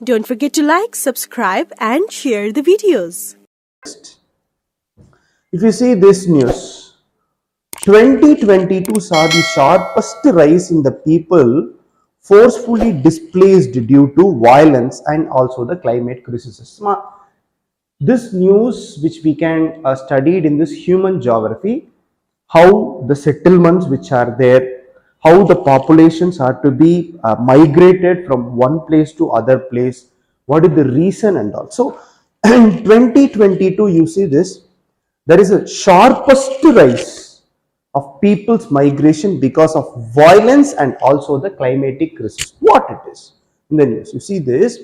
Don't forget to like, subscribe and share the videos. If you see this news, 2022 saw the sharpest rise in the people forcefully displaced due to violence and also the climate crises. This news which we can studied in this human geography, how the settlements which are there, how the populations are to be migrated from one place to other place, what is the reason and all. So in 2022 you see this, there is a sharpest rise of people's migration because of violence and also the climatic crisis. What it is in the news, you see this,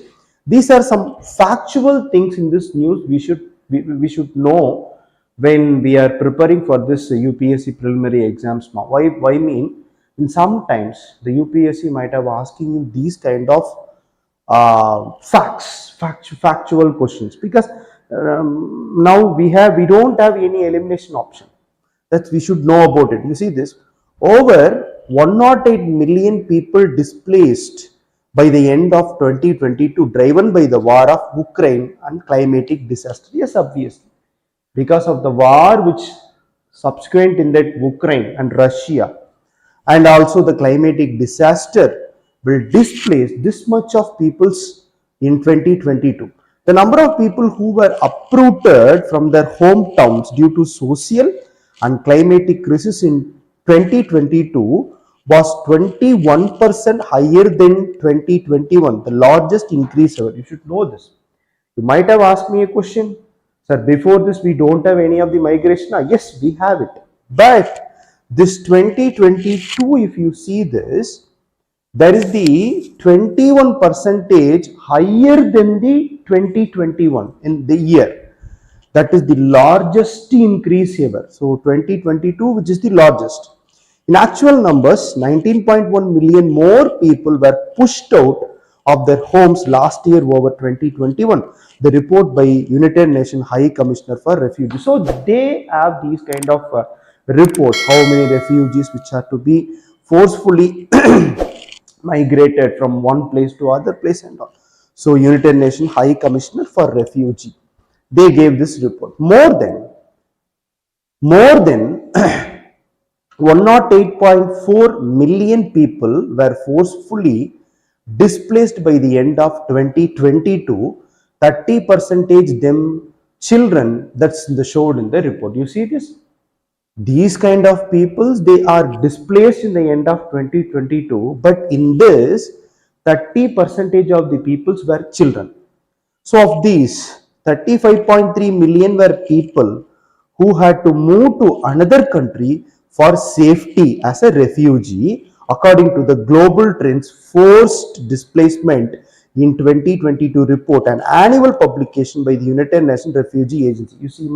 these are some factual things in this news we should know when we are preparing for this UPSC preliminary exams. Why mean, in sometimes the UPSC might have asking you these kind of factual questions, because now we don't have any elimination option, that we should know about it. You see this, over 108 million people displaced by the end of 2022, driven by the war of Ukraine and climatic disaster. Yes, obviously, because of the war which subsequent in that Ukraine and Russia, and also the climatic disaster will displace this much of peoples in 2022. The number of people who were uprooted from their hometowns due to social and climatic crisis in 2022 was 21% higher than 2021, the largest increase ever. You should know this. You might have asked me a question, sir, before this we don't have any of the migration. Yes, we have it, but this 2022, if you see this, there is the 21% higher than the 2021 in the year. That is the largest increase ever. So 2022, which is the largest. In actual numbers, 19.1 million more people were pushed out of their homes last year over 2021. The report by United Nations High Commissioner for Refugees. So they have these kind of reports, how many refugees which are to be forcefully migrated from one place to other place and all. So United Nations High Commissioner for Refugee, they gave this report. More than 108.4 million people were forcefully displaced by the end of 2022. 30% them children, that's showed in the report. You see this, these kind of peoples, they are displaced in the end of 2022, but in this 30% of the peoples were children. So of these, 35.3 million were people who had to move to another country for safety as a refugee, according to the Global Trends Forced Displacement in 2022 report, an annual publication by the United Nations Refugee Agency. You see,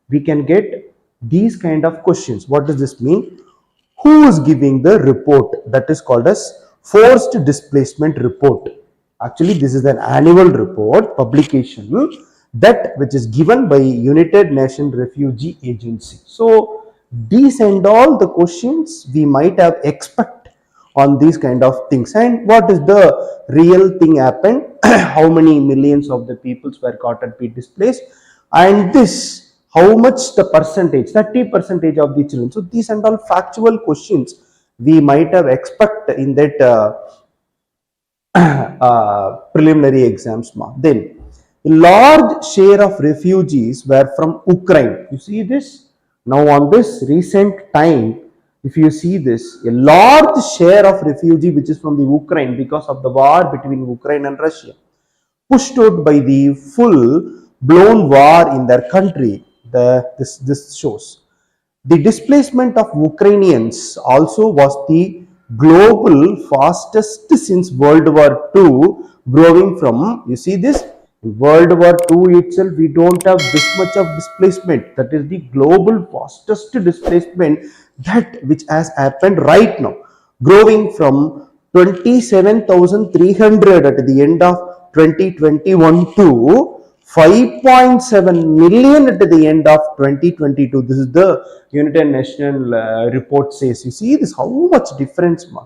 we can get these kind of questions. What does this mean? Who is giving the report? That is called as Forced Displacement Report. Actually, this is an annual report publication that which is given by United Nations Refugee Agency. So these and all the questions we might have expect on these kind of things. And what is the real thing happened? How many millions of the peoples were caught and be displaced, and this how much the percentage, 30% of the children. So these and all factual questions we might have expect in that preliminary exams. Then a large share of refugees were from Ukraine. You see this, now on this recent time, if you see this, a large share of refugee which is from the Ukraine, because of the war between Ukraine and Russia, pushed out by the full blown war in their country. This shows the displacement of Ukrainians also was the global fastest since World War II, growing from, you see this, World War II itself we don't have this much of displacement. That is the global fastest displacement that which has happened right now, growing from 27,300 at the end of 2021 to 5.7 million at the end of 2022. This is the United Nations report says. You see this, how much difference, ma?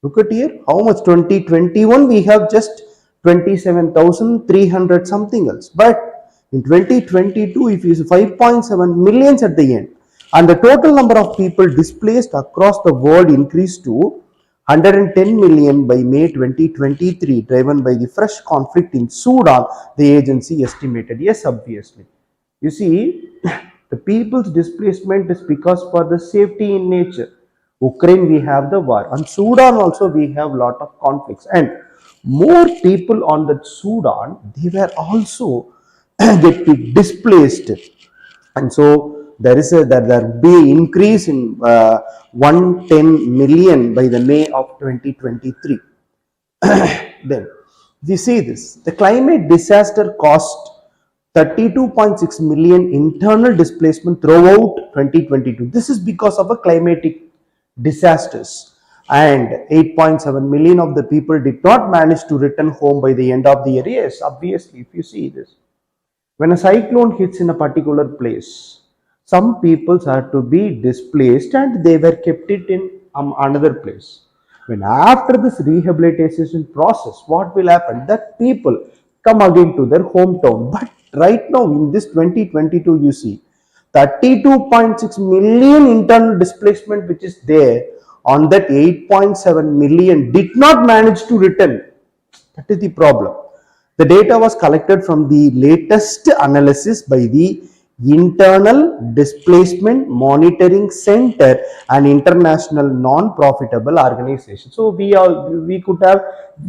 Look at here, how much 2021 we have just 27,300 something else. But in 2022, if you see 5.7 millions at the end, and the total number of people displaced across the world increased to 110 million by May 2023, driven by the fresh conflict in Sudan, the agency estimated. Yes, obviously. You see, the people's displacement is because for the safety in nature. Ukraine, we have the war, and Sudan also we have lot of conflicts, and more people on that Sudan, they were also get displaced, and so there will be increase in 110 million by the May of 2023. Then we see this, the climate disaster cost 32.6 million internal displacement throughout 2022. This is because of a climatic disasters, and 8.7 million of the people did not manage to return home by the end of the year. Yes, obviously, if you see this, when a cyclone hits in a particular place, some peoples are to be displaced and they were kept it in another place. When after this rehabilitation process, what will happen? That people come again to their hometown. But right now in this 2022, you see 32.6 million internal displacement which is there, on that 8.7 million did not manage to return. That is the problem. The data was collected from the latest analysis by the Internal Displacement Monitoring Center, an international non-profitable organization. So we could have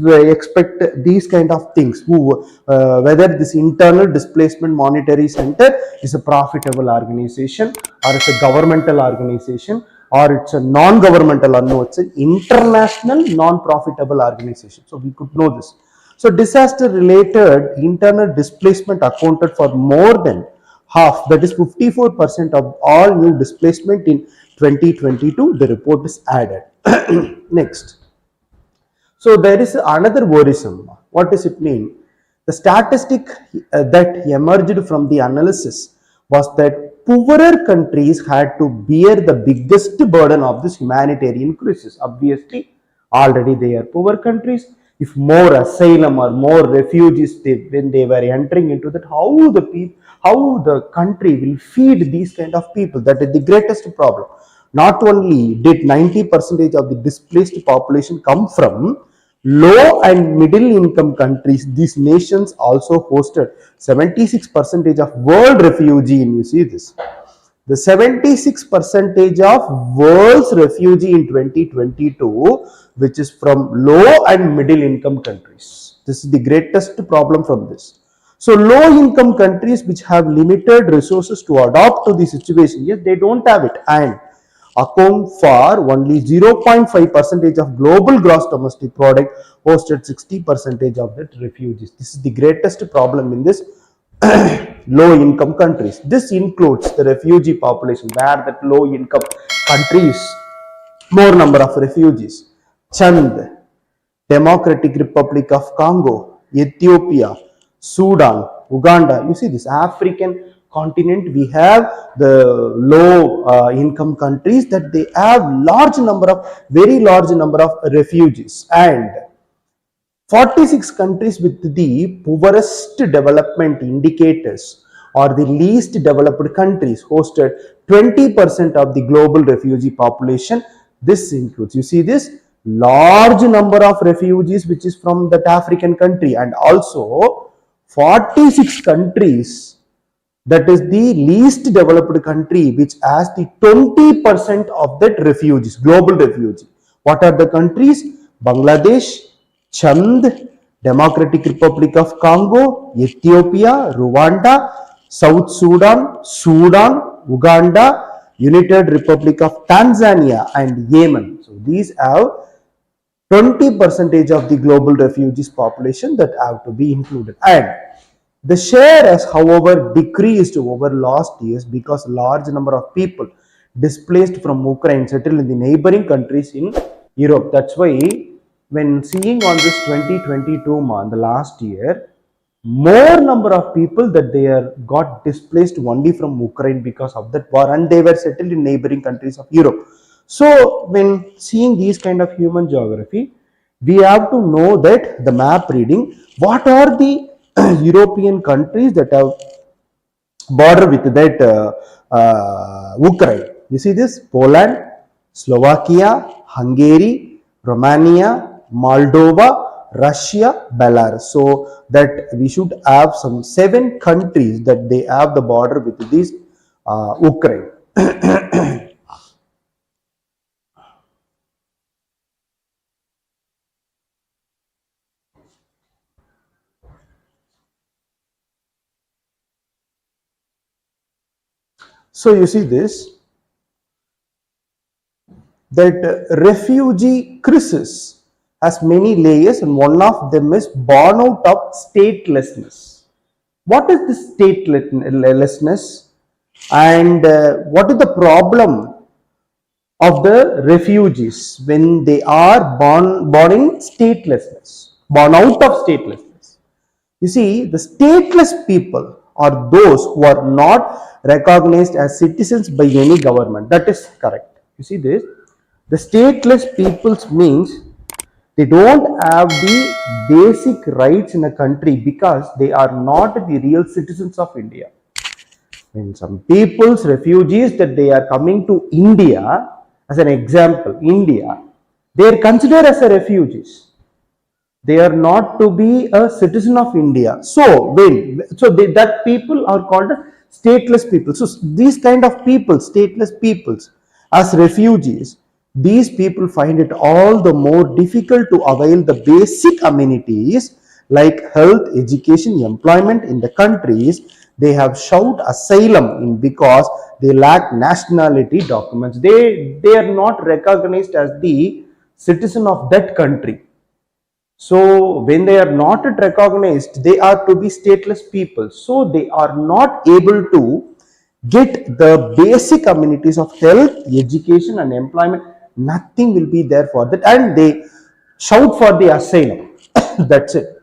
expect these kind of things. Whether this Internal Displacement Monitoring Center is a profitable organization, or it's a governmental organization, or it's a non-governmental, or no, it's an international non-profitable organization. So we could know this. So disaster related internal displacement accounted for more than half, that is 54% of all new displacement in 2022, the report is added. Next. So there is another worrisome. What does it mean? The statistic that emerged from the analysis was that poorer countries had to bear the biggest burden of this humanitarian crisis. Obviously, already they are poor countries. If more asylum or more refugees when they were entering into that, how the country will feed these kind of people? That is the greatest problem. Not only did 90% of the displaced population come from low and middle income countries, these nations also hosted 76% of world refugee. You see this, the 76% of world's refugee in 2022, which is from low and middle income countries. This is the greatest problem from this. So low income countries which have limited resources to adapt to the situation, yes, they don't have it, and account for only 0.5% of global gross domestic product, hosted 60% of the refugees. This is the greatest problem in this low income countries. This includes the refugee population, where that low income countries, more number of refugees. Chand, Democratic Republic of Congo, Ethiopia, Sudan, Uganda. You see this African continent, we have the low income countries that they have very large number of refugees, and 46 countries with the poorest development indicators, or the least developed countries, hosted 20% of the global refugee population. This includes, you see this, large number of refugees which is from that African country, and also 46 countries, that is the least developed country, which has the 20% of that refugees, global refugee. What are the countries? Bangladesh, Chand, Democratic Republic of Congo, Ethiopia, Rwanda, South Sudan, Uganda, United Republic of Tanzania, and Yemen. So these have 20% of the global refugees population that have to be included, and the share has however decreased over last years because large number of people displaced from Ukraine settled in the neighboring countries in Europe. That's why when seeing on this 2022 month, the last year, more number of people that they are got displaced only from Ukraine because of that war, and they were settled in neighboring countries of Europe. So when seeing these kind of human geography, we have to know that the map reading, what are the European countries that have border with that Ukraine. You see this? Poland, Slovakia, Hungary, Romania, Moldova, Russia, Belarus. So that we should have some 7 countries that they have the border with this Ukraine. So you see this, that refugee crisis has many layers, and one of them is born out of statelessness. What is this statelessness, and what is the problem of the refugees when they are born in statelessness, born out of statelessness? You see, the stateless people are those who are not recognized as citizens by any government. That is correct. You see this? The stateless peoples means they don't have the basic rights in a country because they are not the real citizens of India. When some people's refugees that they are coming to India, as an example, India, they are considered as a refugees. They are not to be a citizen of India. So that people are called stateless people. So these kind of people, stateless peoples, as refugees, these people find it all the more difficult to avail the basic amenities like health, education, employment in the countries they have sought asylum in, because they lack nationality documents. They are not recognized as the citizen of that country. So when they are not recognized, they are to be stateless people. So they are not able to get the basic amenities of health, education and employment. Nothing will be there for that, and they shout for the asylum. That's it.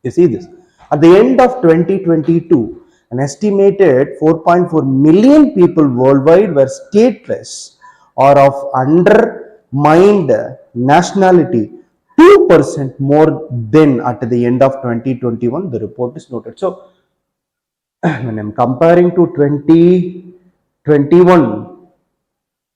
You see this? At the end of 2022, an estimated 4.4 million people worldwide were stateless or of undermined nationality, 2% more than at the end of 2021, the report is noted. So, when I'm comparing to 2021,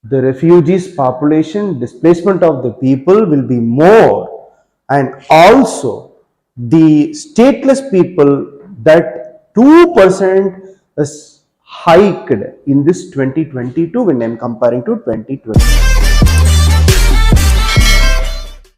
the refugees population, displacement of the people will be more, and also the stateless people, that 2% is hiked in this 2022 when I'm comparing to 2020.